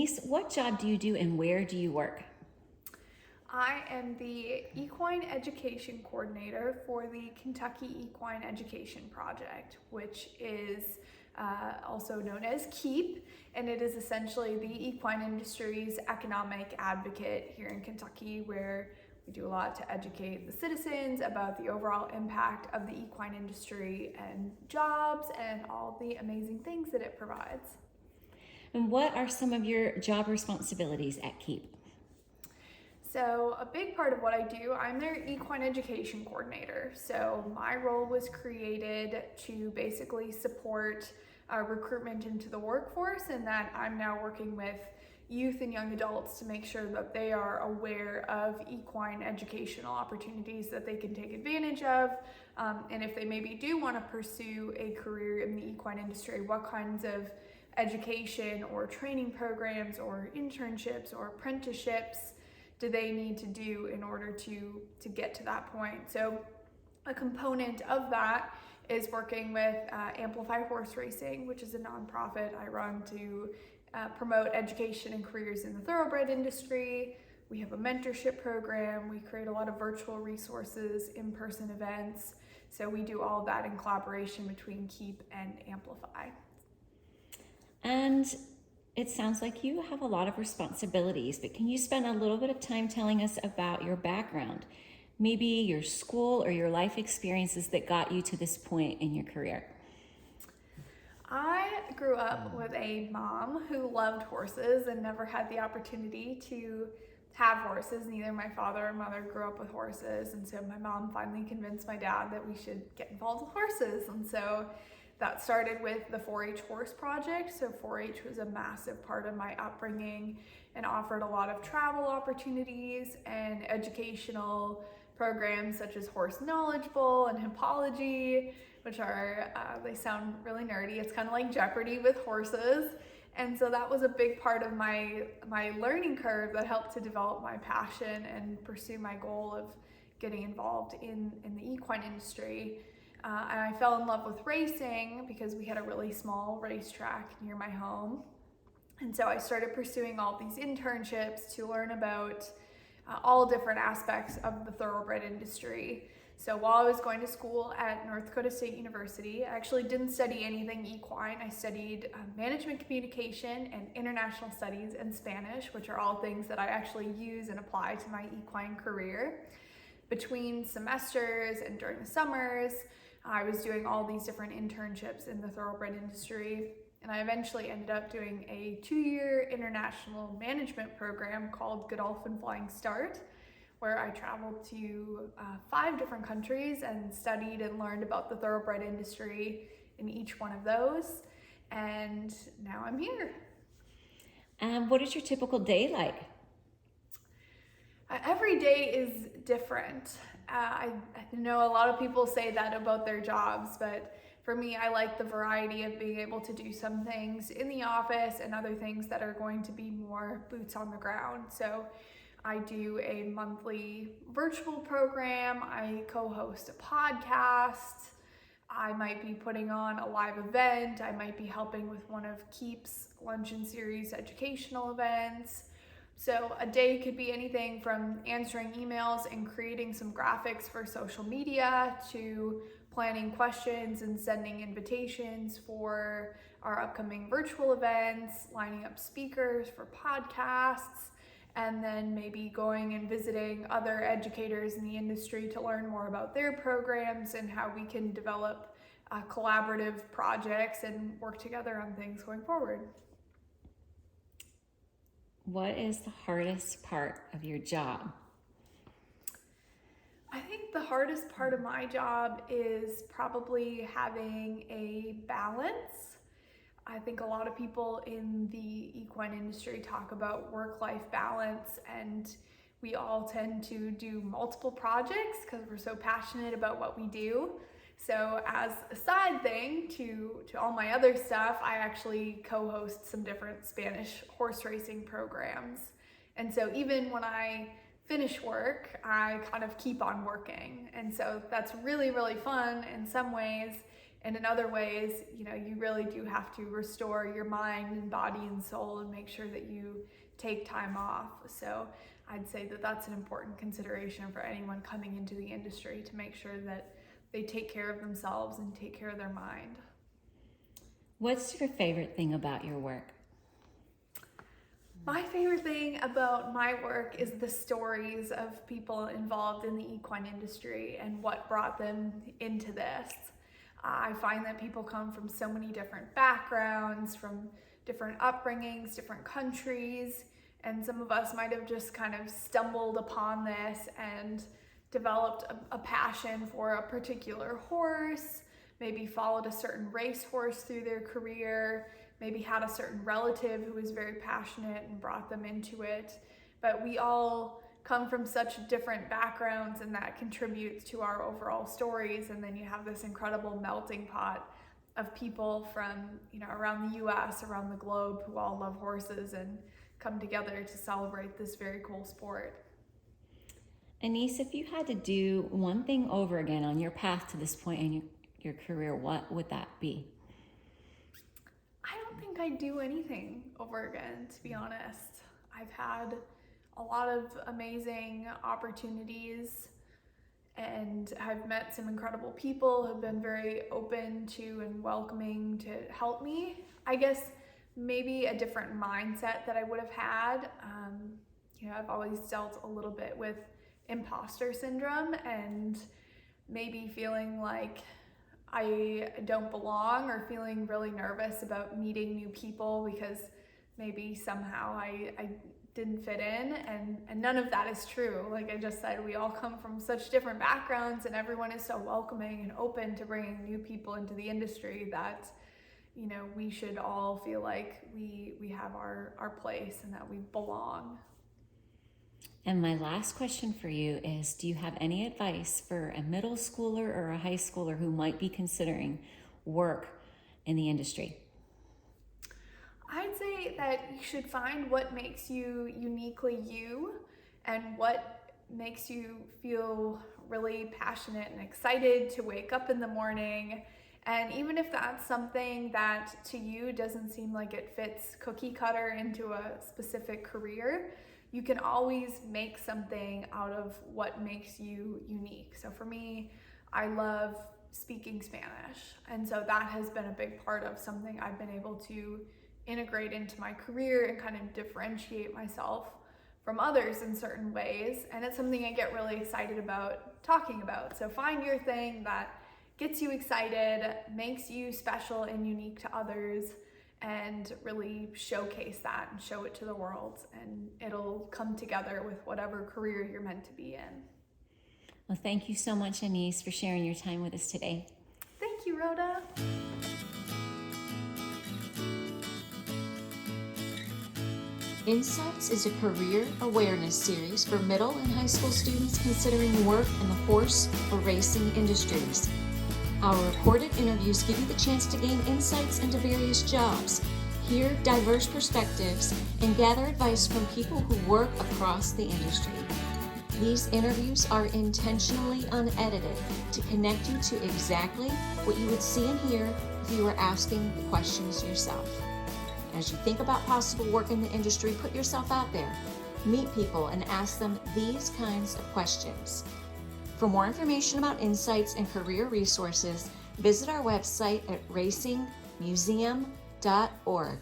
Annise, what job do you do and where do you work? I am the Equine Education Coordinator for the Kentucky Equine Education Project, which is also known as KEEP, and it is essentially the equine industry's economic advocate here in Kentucky, where we do a lot to educate the citizens about the overall impact of the equine industry and jobs and all the amazing things that it provides. And what are some of your job responsibilities at KEEP? So a big part of what I do, I'm their Equine Education Coordinator. So my role was created to basically support recruitment into the workforce, and that I'm now working with youth and young adults to make sure that they are aware of equine educational opportunities that they can take advantage of. And if they maybe do want to pursue a career in the equine industry, what kinds of education or training programs or internships or apprenticeships do they need to do in order to get to that point. So a component of that is working with Amplify Horse Racing, which is a nonprofit I run to promote education and careers in the thoroughbred industry. We have a mentorship program. We create a lot of virtual resources, in-person events. So we do all of that in collaboration between KEEP and Amplify. And it sounds like you have a lot of responsibilities, but can you spend a little bit of time telling us about your background? Maybe your school or your life experiences that got you to this point in your career. I grew up with a mom who loved horses and never had the opportunity to have horses. Neither my father or mother grew up with horses, and so my mom finally convinced my dad that we should get involved with horses. And so that started with the 4-H Horse Project. So 4-H was a massive part of my upbringing and offered a lot of travel opportunities and educational programs such as Horse Knowledge Bowl and Hippology, which are, they sound really nerdy. It's kind of like Jeopardy with horses. And so that was a big part of my learning curve that helped to develop my passion and pursue my goal of getting involved in the equine industry. And I fell in love with racing because we had a really small racetrack near my home. And so I started pursuing all these internships to learn about all different aspects of the thoroughbred industry. So while I was going to school at North Dakota State University, I actually didn't study anything equine. I studied management communication and international studies and Spanish, which are all things that I actually use and apply to my equine career. Between semesters and during the summers, I was doing all these different internships in the thoroughbred industry, and I eventually ended up doing a 2-year international management program called Godolphin Flying Start, where I traveled to 5 different countries and studied and learned about the thoroughbred industry in each one of those, and now I'm here. What is your typical day like? Every day is different. I know a lot of people say that about their jobs, but for me, I like the variety of being able to do some things in the office and other things that are going to be more boots on the ground. So I do a monthly virtual program. I co-host a podcast. I might be putting on a live event. I might be helping with one of KEEP's Luncheon Series educational events. So a day could be anything from answering emails and creating some graphics for social media to planning questions and sending invitations for our upcoming virtual events, lining up speakers for podcasts, and then maybe going and visiting other educators in the industry to learn more about their programs and how we can develop collaborative projects and work together on things going forward. What is the hardest part of your job? I think the hardest part of my job is probably having a balance. I think a lot of people in the equine industry talk about work-life balance, and we all tend to do multiple projects because we're so passionate about what we do. So as a side thing to all my other stuff, I actually co-host some different Spanish horse racing programs. And so even when I finish work, I kind of keep on working. And so that's really, really fun in some ways. And in other ways, you really do have to restore your mind and body and soul and make sure that you take time off. So I'd say that that's an important consideration for anyone coming into the industry, to make sure that they take care of themselves and take care of their mind. What's your favorite thing about your work? My favorite thing about my work is the stories of people involved in the equine industry and what brought them into this. I find that people come from so many different backgrounds, from different upbringings, different countries, and some of us might have just kind of stumbled upon this and developed a passion for a particular horse, maybe followed a certain racehorse through their career, maybe had a certain relative who was very passionate and brought them into it. But we all come from such different backgrounds, and that contributes to our overall stories. And then you have this incredible melting pot of people from around the US, around the globe, who all love horses and come together to celebrate this very cool sport. Annise, if you had to do one thing over again on your path to this point in your career, what would that be? I don't think I'd do anything over again, to be honest. I've had a lot of amazing opportunities, and I've met some incredible people who've been very open to and welcoming to help me. I guess maybe a different mindset that I would have had. I've always dealt a little bit with imposter syndrome and maybe feeling like I don't belong, or feeling really nervous about meeting new people because maybe somehow I didn't fit in, and none of that is true. Like I just said, we all come from such different backgrounds, and everyone is so welcoming and open to bringing new people into the industry that we should all feel like we have our place and that we belong. And my last question for you is, do you have any advice for a middle schooler or a high schooler who might be considering work in the industry? I'd say that you should find what makes you uniquely you and what makes you feel really passionate and excited to wake up in the morning. And even if that's something that to you doesn't seem like it fits cookie cutter into a specific career, you can always make something out of what makes you unique. So for me, I love speaking Spanish. And so that has been a big part of something I've been able to integrate into my career and kind of differentiate myself from others in certain ways. And it's something I get really excited about talking about. So find your thing that gets you excited, makes you special and unique to others, and really showcase that and show it to the world, and it'll come together with whatever career you're meant to be in. Well, thank you so much, Annise, for sharing your time with us today. Thank you, Rhoda. Insights is a career awareness series for middle and high school students considering work in the horse or racing industries. Our recorded interviews give you the chance to gain insights into various jobs, hear diverse perspectives, and gather advice from people who work across the industry. These interviews are intentionally unedited to connect you to exactly what you would see and hear if you were asking the questions yourself. As you think about possible work in the industry, put yourself out there, meet people, and ask them these kinds of questions. For more information about insights and career resources, visit our website at racingmuseum.org.